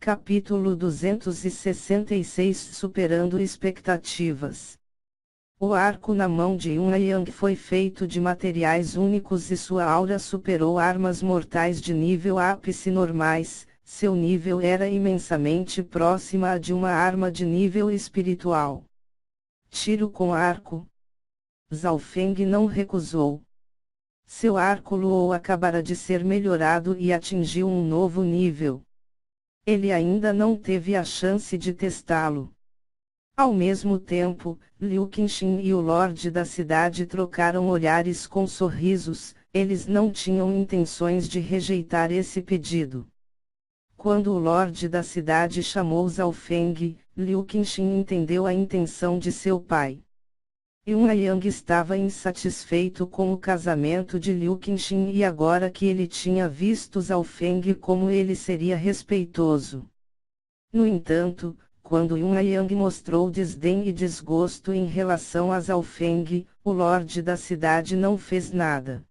Capítulo 266 Superando expectativas. O arco na mão de Yun Yang foi feito de materiais únicos e sua aura superou armas mortais de nível ápice normais, seu nível era imensamente próxima a de uma arma de nível espiritual. Tiro com arco. Zhao Feng não recusou. Seu arco Luo acabara de ser melhorado e atingiu um novo nível. Ele ainda não teve a chance de testá-lo. Ao mesmo tempo, Liu Qinxin e o Lorde da cidade trocaram olhares com sorrisos, eles não tinham intenções de rejeitar esse pedido. Quando o Lorde da cidade chamou Zhao Feng, Liu Qinxin entendeu a intenção de seu pai. Yun Yang estava insatisfeito com o casamento de Liu Qinxin e agora que ele tinha visto Zhao Feng como ele seria respeitoso. No entanto, quando Yun Yang mostrou desdém e desgosto em relação a Zhao Feng, o Lorde da cidade não fez nada.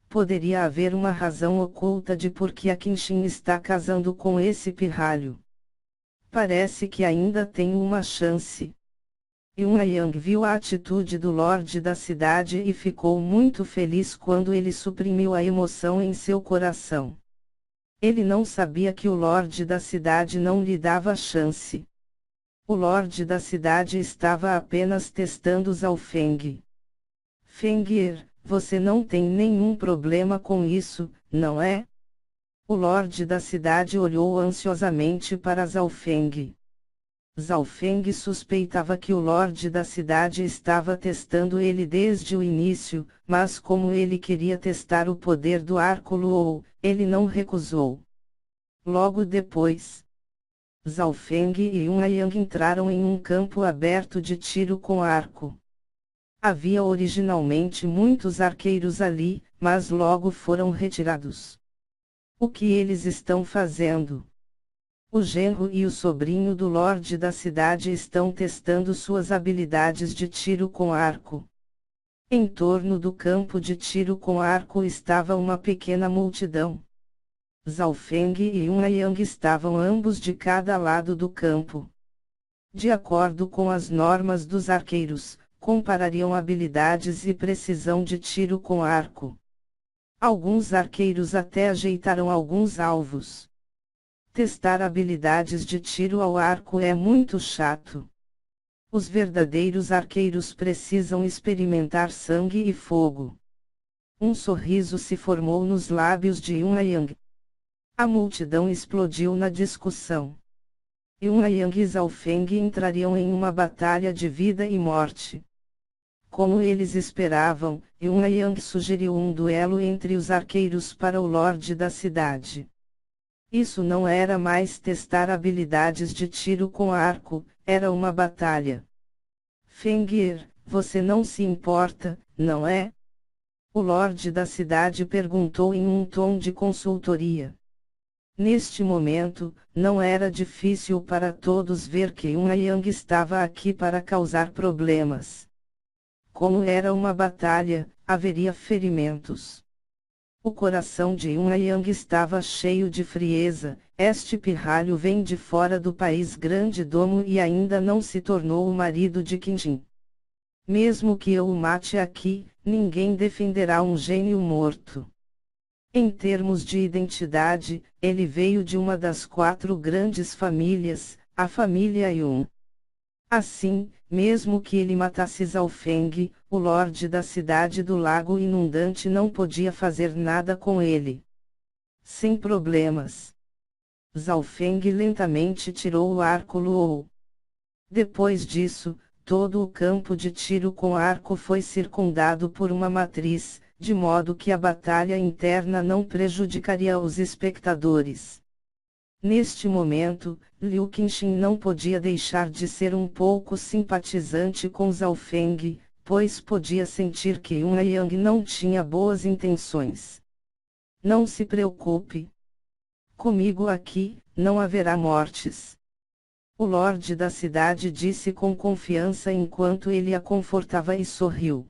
Poderia haver uma razão oculta de por que a Qinxin está casando com esse pirralho. Parece que ainda tem uma chance. Yun Yang viu a atitude do Lorde da cidade e ficou muito feliz quando ele suprimiu a emoção em seu coração. Ele não sabia que o Lorde da cidade não lhe dava chance. O Lorde da cidade estava apenas testando Zhao Feng. Fengir, você não tem nenhum problema com isso, não é? O Lorde da cidade olhou ansiosamente para Zhao Feng. Zhao Feng suspeitava que o Lorde da cidade estava testando ele desde o início, mas como ele queria testar o poder do arco Luo, ele não recusou. Logo depois, Zhao Feng e Yun Yang entraram em um campo aberto de tiro com arco. Havia originalmente muitos arqueiros ali, mas logo foram retirados. O que eles estão fazendo? O genro e o sobrinho do Lorde da cidade estão testando suas habilidades de tiro com arco. Em torno do campo de tiro com arco estava uma pequena multidão. Zhao Feng e Yun Yang estavam ambos de cada lado do campo. De acordo com as normas dos arqueiros, comparariam habilidades e precisão de tiro com arco. Alguns arqueiros até ajeitaram alguns alvos. Testar habilidades de tiro ao arco é muito chato. Os verdadeiros arqueiros precisam experimentar sangue e fogo. Um sorriso se formou nos lábios de Yun Yang. A multidão explodiu na discussão. Yun Yang e Zhao Feng entrariam em uma batalha de vida e morte. Como eles esperavam, Yun Yang sugeriu um duelo entre os arqueiros para o Lorde da cidade. Isso não era mais testar habilidades de tiro com arco, era uma batalha. Fengir, você não se importa, não é? O Lorde da cidade perguntou em um tom de consultoria. Neste momento, não era difícil para todos ver que Yun Yang estava aqui para causar problemas. Como era uma batalha, haveria ferimentos. O coração de Yun Yang estava cheio de frieza, este pirralho vem de fora do país Grande Domo e ainda não se tornou o marido de Qinxin. Mesmo que eu o mate aqui, ninguém defenderá um gênio morto. Em termos de identidade, ele veio de uma das 4 grandes famílias, a família Yun. Assim, mesmo que ele matasse Zhao Feng, o Lorde da cidade do Lago Inundante não podia fazer nada com ele. Sem problemas. Zhao Feng lentamente tirou o arco Luo. Depois disso, todo o campo de tiro com arco foi circundado por uma matriz, de modo que a batalha interna não prejudicaria os espectadores. Neste momento, Liu Qinxin não podia deixar de ser um pouco simpatizante com Zhao Feng, pois podia sentir que Yun Yang não tinha boas intenções. Não se preocupe. Comigo aqui, não haverá mortes. O Lorde da cidade disse com confiança enquanto ele a confortava e sorriu.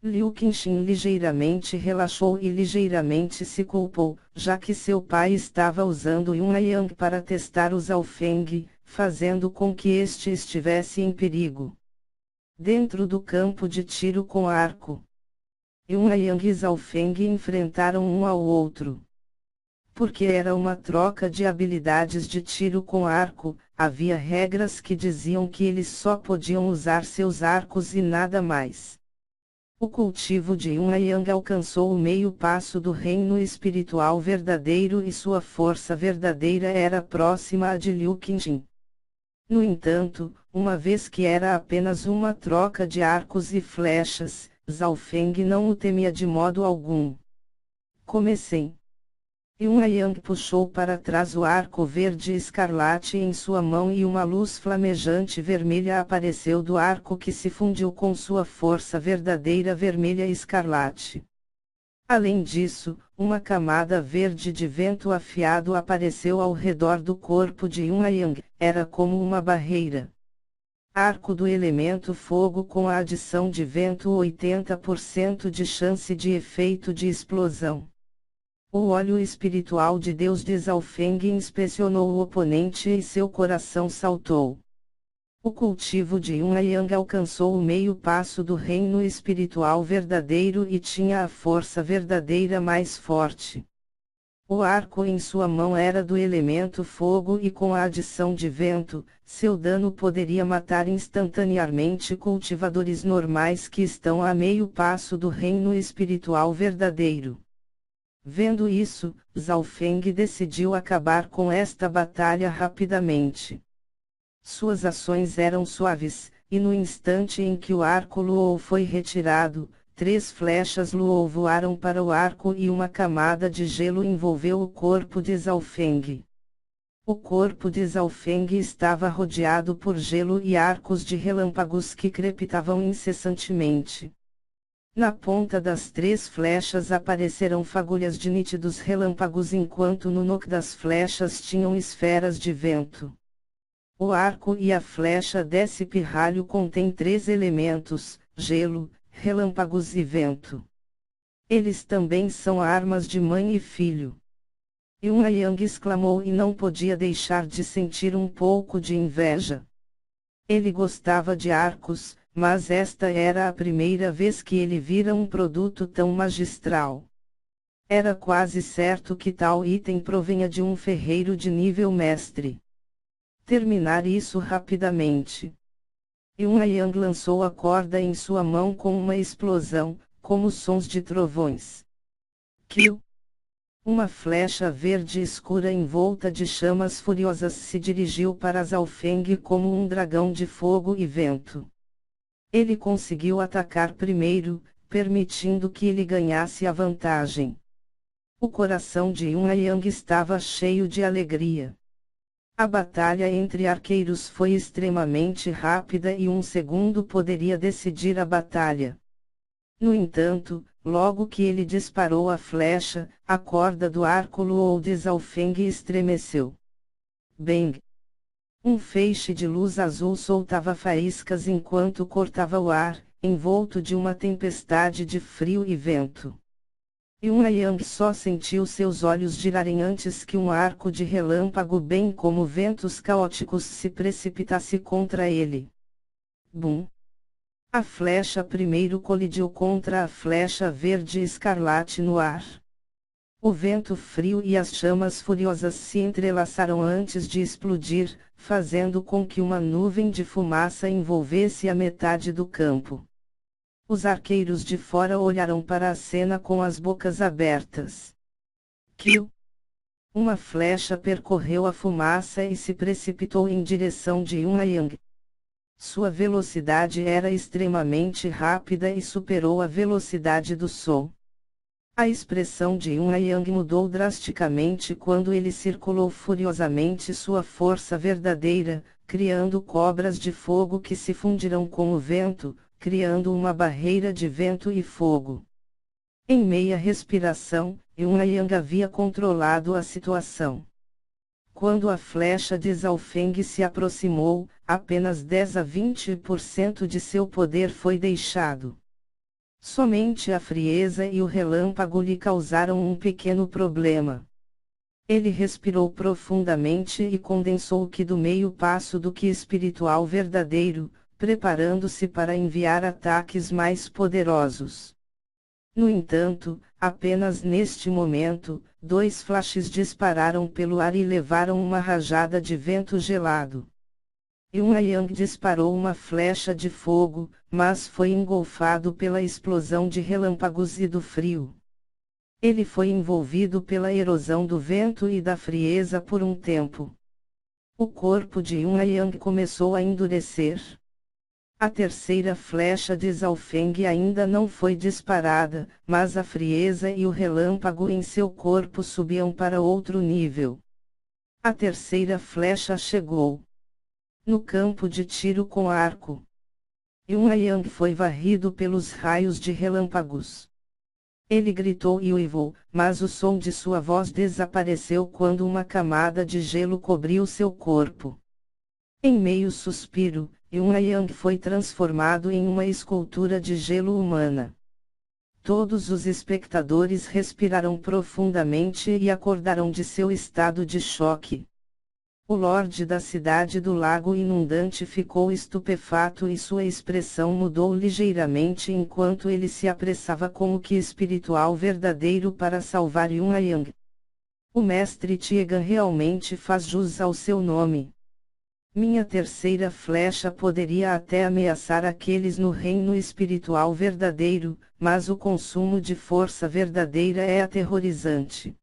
Liu Qinxin ligeiramente relaxou e ligeiramente se culpou, já que seu pai estava usando Yun Yang para testar o Zhao Feng, fazendo com que este estivesse em perigo. Dentro do campo de tiro com arco, Yun Yang e Zhao Feng enfrentaram um ao outro. Porque era uma troca de habilidades de tiro com arco, havia regras que diziam que eles só podiam usar seus arcos e nada mais. O cultivo de Yun Yang alcançou o meio passo do reino espiritual verdadeiro e sua força verdadeira era próxima à de Liu Qinxin. No entanto, uma vez que era apenas uma troca de arcos e flechas, Zhao Feng não o temia de modo algum. Comecei. Yun Yang puxou para trás o arco verde escarlate em sua mão e uma luz flamejante vermelha apareceu do arco que se fundiu com sua força verdadeira vermelha escarlate. Além disso, uma camada verde de vento afiado apareceu ao redor do corpo de Yun Yang, era como uma barreira. Arco do elemento fogo com a adição de vento 80% de chance de efeito de explosão. O óleo espiritual de Deus de Zhao Feng inspecionou o oponente e seu coração saltou. O cultivo de Yun Yang alcançou o meio passo do reino espiritual verdadeiro e tinha a força verdadeira mais forte. O arco em sua mão era do elemento fogo e com a adição de vento, seu dano poderia matar instantaneamente cultivadores normais que estão a meio passo do reino espiritual verdadeiro. Vendo isso, Zhao Feng decidiu acabar com esta batalha rapidamente. Suas ações eram suaves, e no instante em que o arco Luo foi retirado, 3 flechas Luo voaram para o arco e uma camada de gelo envolveu o corpo de Zhao Feng. O corpo de Zhao Feng estava rodeado por gelo e arcos de relâmpagos que crepitavam incessantemente. Na ponta das 3 flechas apareceram fagulhas de nítidos relâmpagos enquanto no noco das flechas tinham esferas de vento. O arco e a flecha desse pirralho contêm 3 elementos, gelo, relâmpagos e vento. Eles também são armas de mãe e filho. Yun Yang exclamou e não podia deixar de sentir um pouco de inveja. Ele gostava de arcos, mas esta era a primeira vez que ele vira um produto tão magistral. Era quase certo que tal item provenha de um ferreiro de nível mestre. Terminar isso rapidamente. Yun Yang lançou a corda em sua mão com uma explosão, como sons de trovões. Kill! Uma flecha verde escura envolta de chamas furiosas se dirigiu para Zhao Feng como um dragão de fogo e vento. Ele conseguiu atacar primeiro, permitindo que ele ganhasse a vantagem. O coração de Yun Yang estava cheio de alegria. A batalha entre arqueiros foi extremamente rápida e um segundo poderia decidir a batalha. No entanto, logo que ele disparou a flecha, a corda do arco Luo de Zhao Feng estremeceu. Bang! Um feixe de luz azul soltava faíscas enquanto cortava o ar, envolto de uma tempestade de frio e vento. Yun Yang só sentiu seus olhos girarem antes que um arco de relâmpago bem como ventos caóticos se precipitasse contra ele. Bum! A flecha primeiro colidiu contra a flecha verde escarlate no ar. O vento frio e as chamas furiosas se entrelaçaram antes de explodir, fazendo com que uma nuvem de fumaça envolvesse a metade do campo. Os arqueiros de fora olharam para a cena com as bocas abertas. Kill! Uma flecha percorreu a fumaça e se precipitou em direção de Yun Yang. Sua velocidade era extremamente rápida e superou a velocidade do som. A expressão de Yun Yang mudou drasticamente quando ele circulou furiosamente sua força verdadeira, criando cobras de fogo que se fundiram com o vento, criando uma barreira de vento e fogo. Em meia respiração, Yun Yang havia controlado a situação. Quando a flecha de Zhao Feng se aproximou, apenas 10 a 20% de seu poder foi deixado. Somente a frieza e o relâmpago lhe causaram um pequeno problema. Ele respirou profundamente e condensou o Ki do meio passo do Ki espiritual verdadeiro, preparando-se para enviar ataques mais poderosos. No entanto, apenas neste momento, 2 flashes dispararam pelo ar e levaram uma rajada de vento gelado. Yang disparou uma flecha de fogo, mas foi engolfado pela explosão de relâmpagos e do frio. Ele foi envolvido pela erosão do vento e da frieza por um tempo. O corpo de Yang começou a endurecer. A terceira flecha de Zhao Feng ainda não foi disparada, mas a frieza e o relâmpago em seu corpo subiam para outro nível. A terceira flecha chegou no campo de tiro com arco. Yang foi varrido pelos raios de relâmpagos. Ele gritou e uivou, mas o som de sua voz desapareceu quando uma camada de gelo cobriu seu corpo. Em meio suspiro, Yang foi transformado em uma escultura de gelo humana. Todos os espectadores respiraram profundamente e acordaram de seu estado de choque. O Lorde da cidade do lago inundante ficou estupefato e sua expressão mudou ligeiramente enquanto ele se apressava com o Ki espiritual verdadeiro para salvar Yang. O mestre Tiegan realmente faz jus ao seu nome. Minha terceira flecha poderia até ameaçar aqueles no reino espiritual verdadeiro, mas o consumo de força verdadeira é aterrorizante.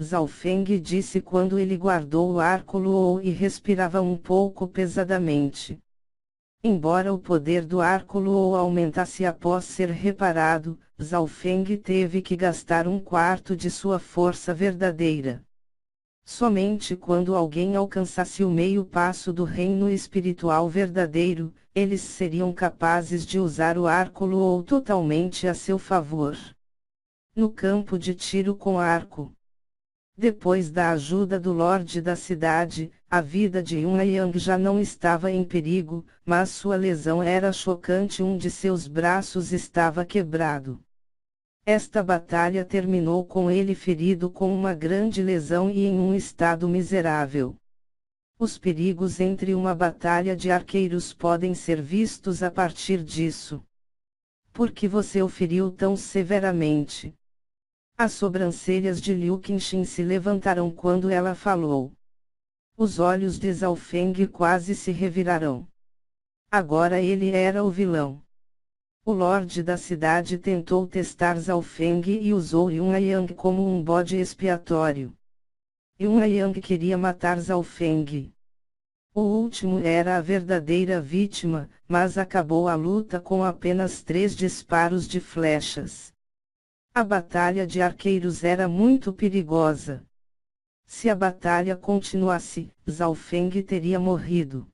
Zhao Feng disse quando ele guardou o arco Luo e respirava um pouco pesadamente. Embora o poder do arco Luo aumentasse após ser reparado, Zhao Feng teve que gastar 1/4 de sua força verdadeira. Somente quando alguém alcançasse o meio passo do reino espiritual verdadeiro, eles seriam capazes de usar o arco Luo totalmente a seu favor. No campo de tiro com arco. Depois da ajuda do Lorde da cidade, a vida de Yang já não estava em perigo, mas sua lesão era chocante. Um de seus braços estava quebrado. Esta batalha terminou com ele ferido com uma grande lesão e em um estado miserável. Os perigos entre uma batalha de arqueiros podem ser vistos a partir disso. Por que você o feriu tão severamente? As sobrancelhas de Liu Qinxin se levantaram quando ela falou. Os olhos de Zhao Feng quase se reviraram. Agora ele era o vilão. O Lorde da cidade tentou testar Zhao Feng e usou Yang como um bode expiatório. Yang queria matar Zhao Feng. O último era a verdadeira vítima, mas acabou a luta com apenas 3 disparos de flechas. A batalha de arqueiros era muito perigosa. Se a batalha continuasse, Zhao Feng teria morrido.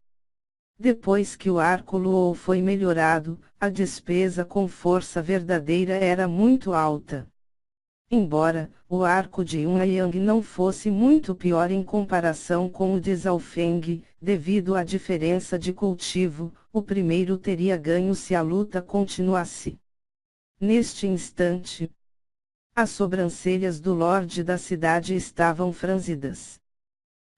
Depois que o arco Luo foi melhorado, a despesa com força verdadeira era muito alta. Embora o arco de Yang não fosse muito pior em comparação com o de Zhao Feng, devido à diferença de cultivo, o primeiro teria ganho se a luta continuasse. Neste instante, as sobrancelhas do Lorde da cidade estavam franzidas.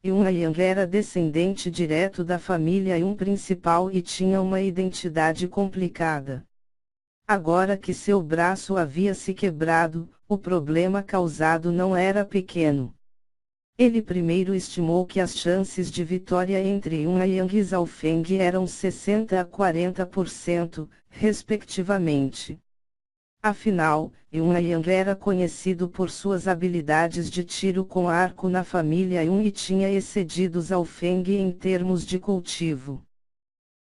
Yang era descendente direto da família Yun principal e tinha uma identidade complicada. Agora que seu braço havia se quebrado, o problema causado não era pequeno. Ele primeiro estimou que as chances de vitória entre Yang e Zhao Feng eram 60 a 40%, respectivamente. Afinal, Yang era conhecido por suas habilidades de tiro com arco na família Yun e tinha excedido Zhao Feng em termos de cultivo.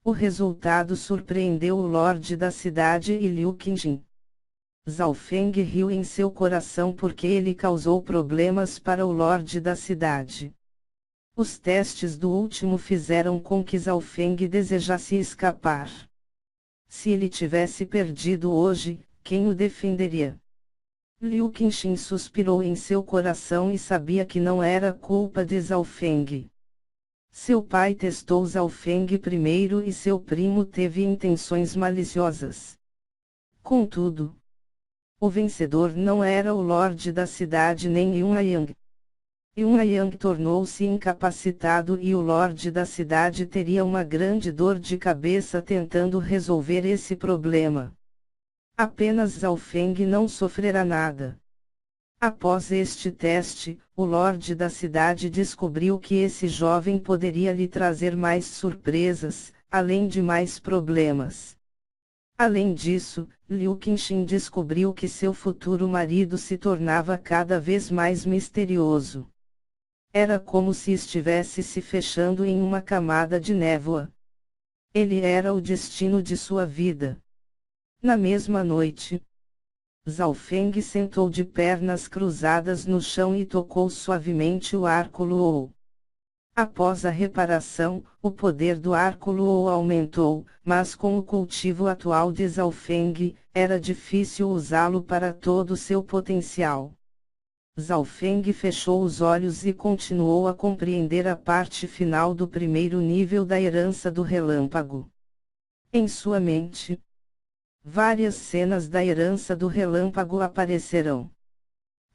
O resultado surpreendeu o Lorde da cidade e Liu Qinxin. Zhao Feng riu em seu coração porque ele causou problemas para o Lorde da cidade. Os testes do último fizeram com que Zhao Feng desejasse escapar. Se ele tivesse perdido hoje, quem o defenderia? Liu Qinxin suspirou em seu coração e sabia que não era culpa de Zhao Feng. Seu pai testou Zhao Feng primeiro e seu primo teve intenções maliciosas. Contudo, o vencedor não era o Lorde da cidade nem Yun-Yang. Yun-Yang tornou-se incapacitado e o Lorde da cidade teria uma grande dor de cabeça tentando resolver esse problema. Apenas Zhao Feng não sofrerá nada. Após este teste, o Lorde da cidade descobriu que esse jovem poderia lhe trazer mais surpresas, além de mais problemas. Além disso, Liu Qinxin descobriu que seu futuro marido se tornava cada vez mais misterioso. Era como se estivesse se fechando em uma camada de névoa. Ele era o destino de sua vida. Na mesma noite, Zhao Feng sentou de pernas cruzadas no chão e tocou suavemente o arco Luo. Após a reparação, o poder do arco Luo aumentou, mas com o cultivo atual de Zhao Feng, era difícil usá-lo para todo o seu potencial. Zhao Feng fechou os olhos e continuou a compreender a parte final do primeiro nível da herança do relâmpago. Em sua mente, várias cenas da herança do relâmpago aparecerão.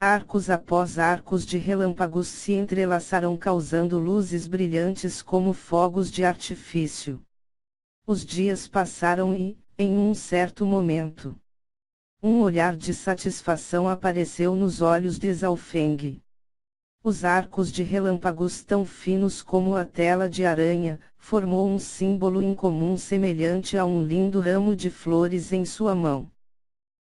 Arcos após arcos de relâmpagos se entrelaçaram causando luzes brilhantes como fogos de artifício. Os dias passaram e, em um certo momento, um olhar de satisfação apareceu nos olhos de Zhao Feng. Os arcos de relâmpagos tão finos como a tela de aranha, formou um símbolo incomum semelhante a um lindo ramo de flores em sua mão.